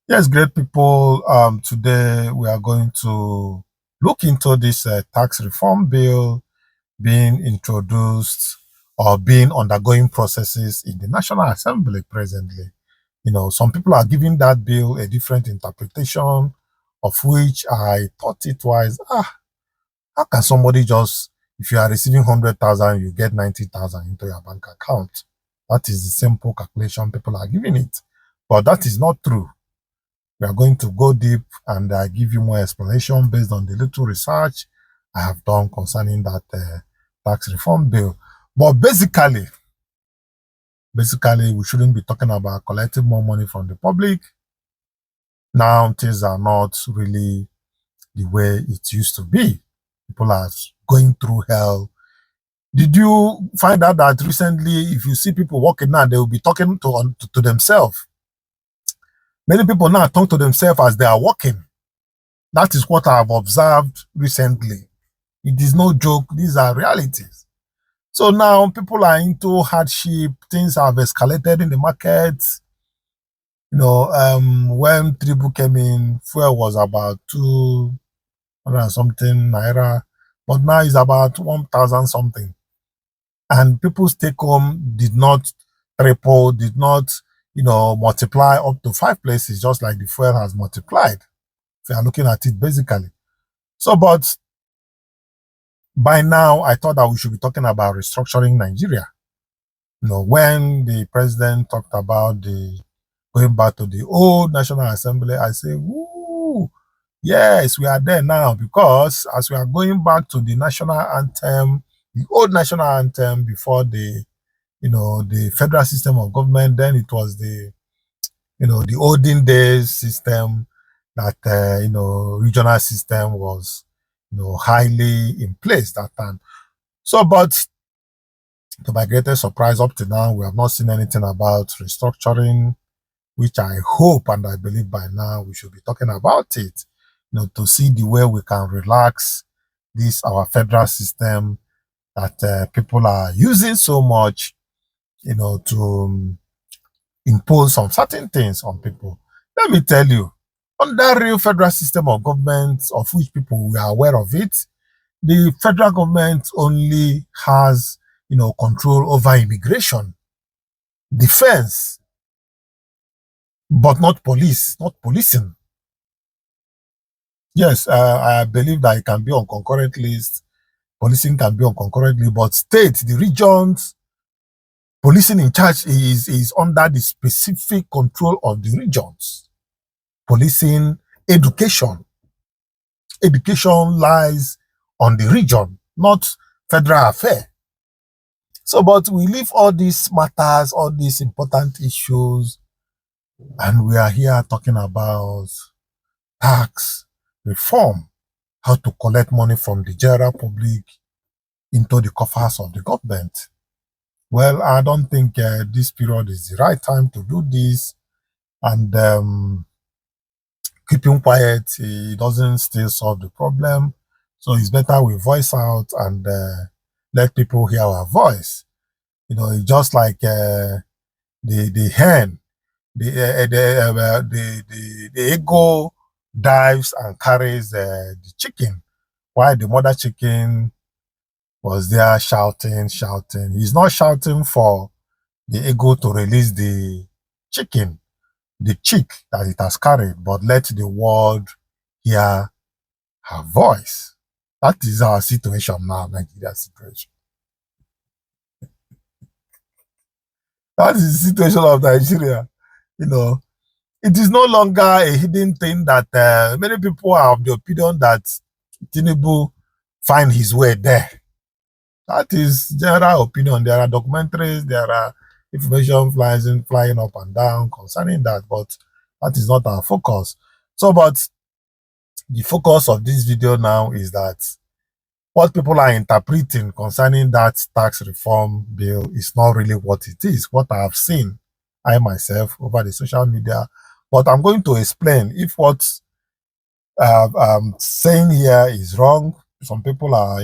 Yes, great people. Today we are going to look into this tax reform bill being introduced or being undergoing processes in the National Assembly presently. Some people are giving that bill a different interpretation, of which I thought it was, how can somebody just, if you are receiving 100,000, you get 90,000 into your bank account? That is the simple calculation people are giving it. But that is not true. We are going to go deep and give you more explanation based on the little research I have done concerning that tax reform bill. But basically, we shouldn't be talking about collecting more money from the public. Now, things are not really the way it used to be. People are going through hell. Did you find out that recently, if you see people walking now, they will be talking to themselves? Many people now talk to themselves as they are walking. That is what I have observed recently. It is no joke. These are realities. So now people are into hardship. Things have escalated in the market. When Tinubu came in, fuel was about 200 and something naira, but now it's about 1,000 something. And people's take home did not triple, did not, multiply up to 5 places, just like the fuel has multiplied. If you are looking at it basically. So, but by now, I thought that we should be talking about restructuring Nigeria. When the president talked about the going back to the old National Assembly, I say, woo, yes, we are there now, because as we are going back to the national anthem, the old national anthem before the federal system of government, then it was the olden days system that, regional system was, highly in place that time. So, but to my greatest surprise, up to now, we have not seen anything about restructuring, which I hope and I believe by now we should be talking about it, to see the way we can relax this, our federal system that people are using so much, to impose some certain things on people. Let me tell you, under real federal system of government, of which people we are aware of it, the federal government only has, control over immigration, defense, but not police, not policing. Yes, I believe that it can be on concurrent list. Policing can be on concurrently, but state, the regions, policing in charge is under the specific control of the regions. Policing, education. Education lies on the region, not federal affair. So, but we leave all these matters, all these important issues, and we are here talking about tax reform, how to collect money from the general public into the coffers of the government. Well, I don't think this period is the right time to do this, and keeping quiet, it doesn't still solve the problem. So it's better we voice out and let people hear our voice. It's just like the hen, the eagle dives and carries the chicken, while the mother chicken was there shouting. He's not shouting for the eagle to release the chicken, the chick that it has carried, but let the world hear her voice. That is our situation now, Nigeria situation. That is the situation of Nigeria. You know, it is no longer a hidden thing that many people are of the opinion that Tinubu find his way there. That is general opinion. There are documentaries, there are information flying up and down concerning that, but that is not our focus. So, but the focus of this video now is that what people are interpreting concerning that tax reform bill is not really what it is, what I have seen, I myself, over the social media. But I'm going to explain if what I'm saying here is wrong. Some people are,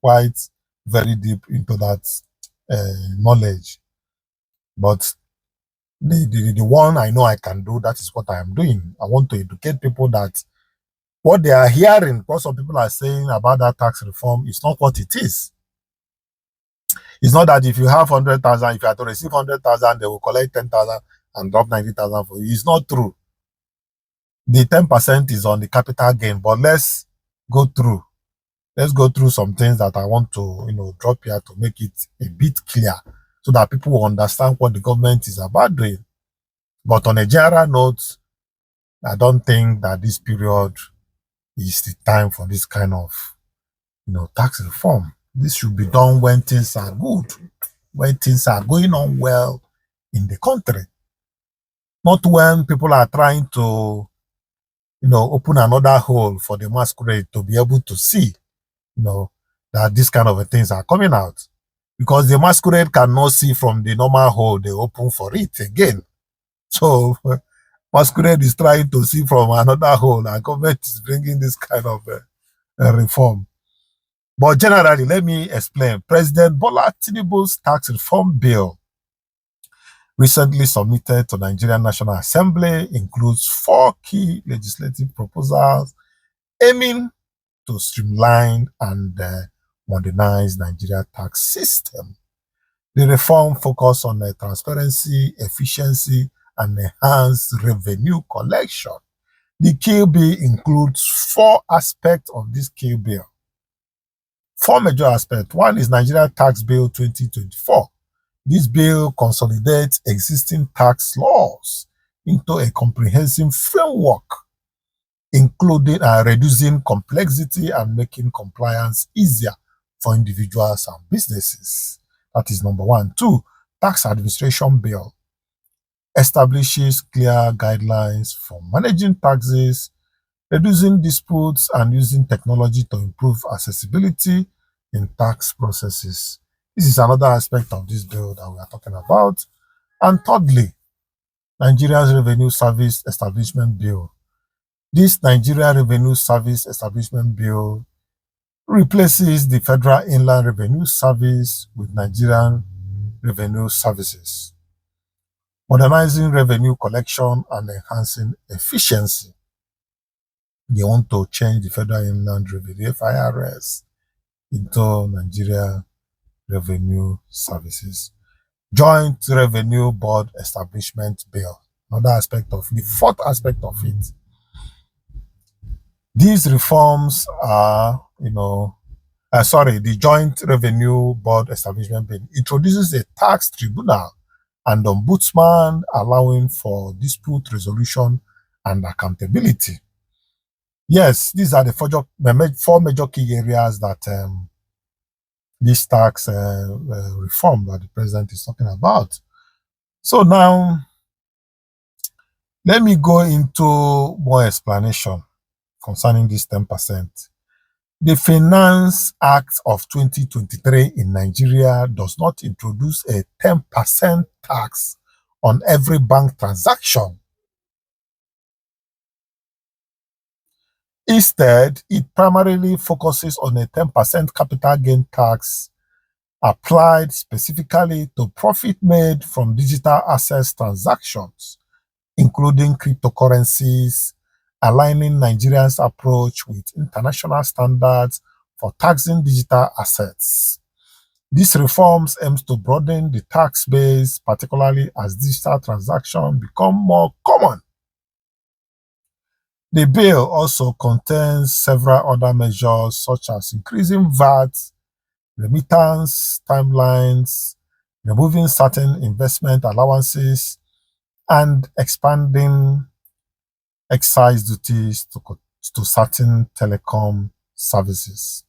quite very deep into that knowledge. But The one I know I can do, that is what I am doing. I want to educate people that what they are hearing, what some people are saying about that tax reform is not what it is. It's not that if you have 100,000, if you have to receive 100,000, they will collect 10,000 and drop 90,000 for you. It's not true. The 10% is on the capital gain, but go through. Let's go through some things that I want to, drop here to make it a bit clear so that people will understand what the government is about doing. But on a general note, I don't think that this period is the time for this kind of, tax reform. This should be done when things are good, when things are going on well in the country, not when people are trying to, open another hole for the masquerade to be able to see, that these kind of things are coming out. Because the masquerade cannot see from the normal hole they open for it again. So masquerade is trying to see from another hole, and government is bringing this kind of reform. But generally, let me explain. President Bola Tinubu's tax reform bill, recently submitted to Nigerian National Assembly, includes 4 key legislative proposals aiming to streamline and modernize Nigeria tax system. The reform focus on transparency, efficiency, and enhanced revenue collection. The key bill includes 4 aspects of this key bill. 4 major aspects. One is Nigeria Tax Bill 2024. This bill consolidates existing tax laws into a comprehensive framework, including reducing complexity and making compliance easier for individuals and businesses. That is number 1. 2, Tax Administration Bill establishes clear guidelines for managing taxes, reducing disputes, and using technology to improve accessibility in tax processes. This is another aspect of this bill that we are talking about. And thirdly, Nigeria's Revenue Service Establishment Bill. This Nigeria Revenue Service Establishment Bill replaces the Federal Inland Revenue Service with Nigerian Revenue Services, modernizing revenue collection and enhancing efficiency. They want to change the Federal Inland Revenue, FIRS, into Nigeria Revenue Services. Joint Revenue Board Establishment Bill, another aspect of the 4th aspect of it. These reforms are, the Joint Revenue Board Establishment Bill introduces a tax tribunal and ombudsman, allowing for dispute resolution and accountability. Yes, these are the 4 major key areas that this tax reform that the president is talking about. So now, let me go into more explanation concerning this 10%. The Finance Act of 2023 in Nigeria does not introduce a 10% tax on every bank transaction. Instead, it primarily focuses on a 10% capital gain tax applied specifically to profit made from digital assets transactions, including cryptocurrencies, aligning Nigeria's approach with international standards for taxing digital assets. These reforms aims to broaden the tax base, particularly as digital transactions become more common. The bill also contains several other measures such as increasing VAT, remittance timelines, removing certain investment allowances, and expanding excise duties to certain telecom services.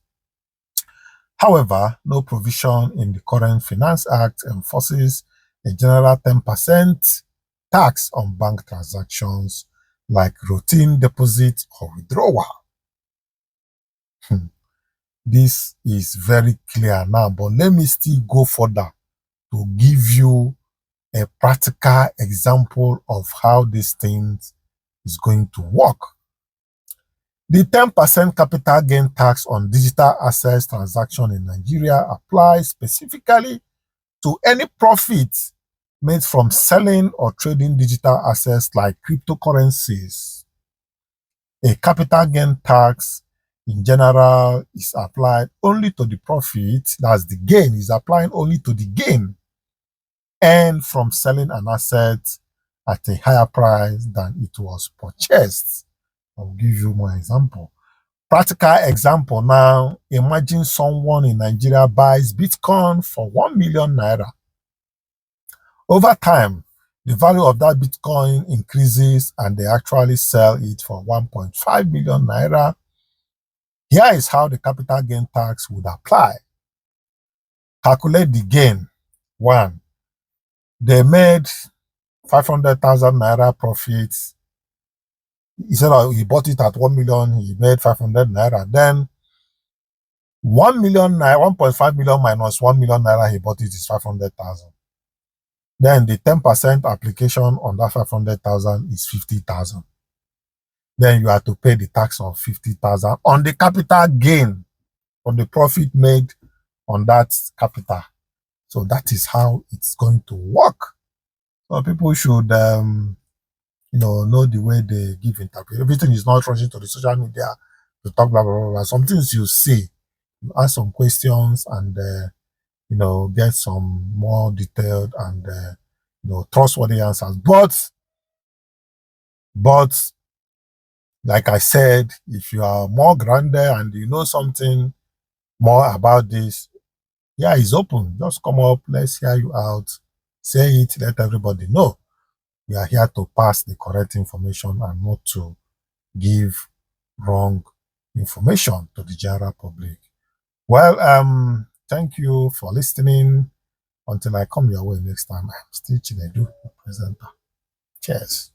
However, no provision in the current Finance Act enforces a general 10% tax on bank transactions like routine deposit or withdrawal. This is very clear now, but let me still go further to give you a practical example of how this thing is going to work. The 10% capital gain tax on digital assets transaction in Nigeria applies specifically to any profit made from selling or trading digital assets like cryptocurrencies. A capital gain tax in general is applied only to the profit, that's the gain, is applying only to the gain earned from selling an asset at a higher price than it was purchased. I'll give you more example. Practical example now, imagine someone in Nigeria buys Bitcoin for 1 million naira. Over time, the value of that Bitcoin increases and they actually sell it for 1.5 million naira. Here is how the capital gain tax would apply. Calculate the gain. One, they made 500,000 naira profit. He said he bought it at 1 million, he made 500 naira. Then 1 million naira, 1.5 million minus 1 million naira he bought it is 500,000. Then the 10% application on that 500,000 is 50,000. Then you have to pay the tax of 50,000 on the capital gain, on the profit made on that capital. So that is how it's going to work. So people should, know the way they give interpretation. Everything is not rushing to the social media to talk blah blah blah. Blah. Some things you see, you ask some questions and get some more detailed and trustworthy answers. But like I said, if you are more grounded and you know something more about this, yeah, it's open. Just come up, let's hear you out, say it, let everybody know. We are here to pass the correct information and not to give wrong information to the general public. Well, thank you for listening. Until I come your way next time, I'm still Chinedu, the presenter. Cheers.